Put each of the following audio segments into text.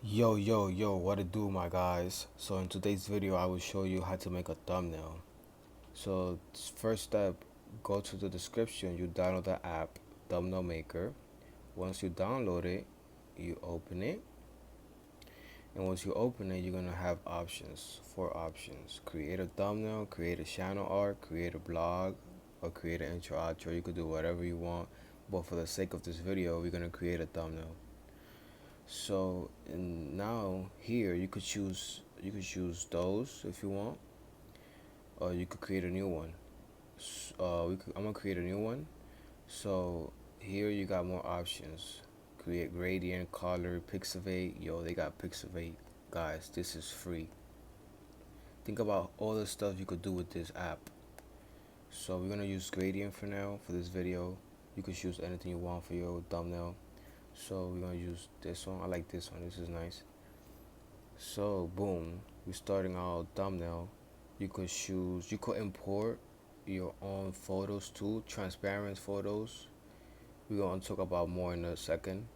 Yo, what it do, my guys? So in today's video I will show you how to make a thumbnail. So first step, go to the description, you download the app thumbnail maker. Once you download it, you open it, and once you open it, you're gonna have four options: create a thumbnail, create a channel art, create a blog, or create an intro outro. You could do whatever you want, but for the sake of this video we're gonna create a thumbnail. So and now here you could choose those if you want, or you could create a new one. I'm gonna create a new one. So here you got more options. Create gradient, color, pixelate. Yo, they got pixelate, guys. This is free. Think about all the stuff you could do with this app. So we're gonna use gradient for now for this video. You could choose anything you want for your thumbnail. So we're gonna use this one. I like this one. This is nice. So boom, we're starting our thumbnail. You could import your own photos too, transparent photos. We're gonna talk about more in a second.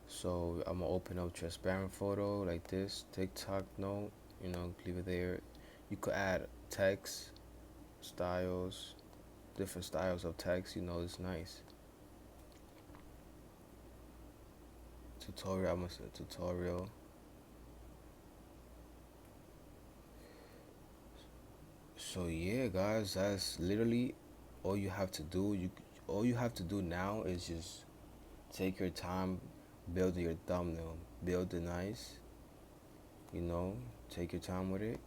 So I'm gonna open up transparent photo like this. TikTok note, leave it there. You could add text, styles, different styles of text, it's nice. Tutorial, I'm gonna say tutorial. So yeah, guys, that's literally all you have to do. All you have to do now is just take your time, build your thumbnail, build it nice. You know, take your time with it.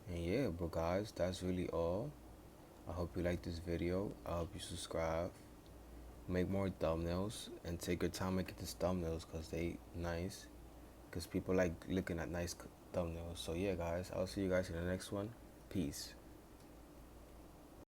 And yeah, but guys, that's really all. I hope you like this video. I hope you subscribe, make more thumbnails, and take your time making these thumbnails because they nice. Because people like looking at nice thumbnails. So yeah, guys, I'll see you guys in the next one. Peace.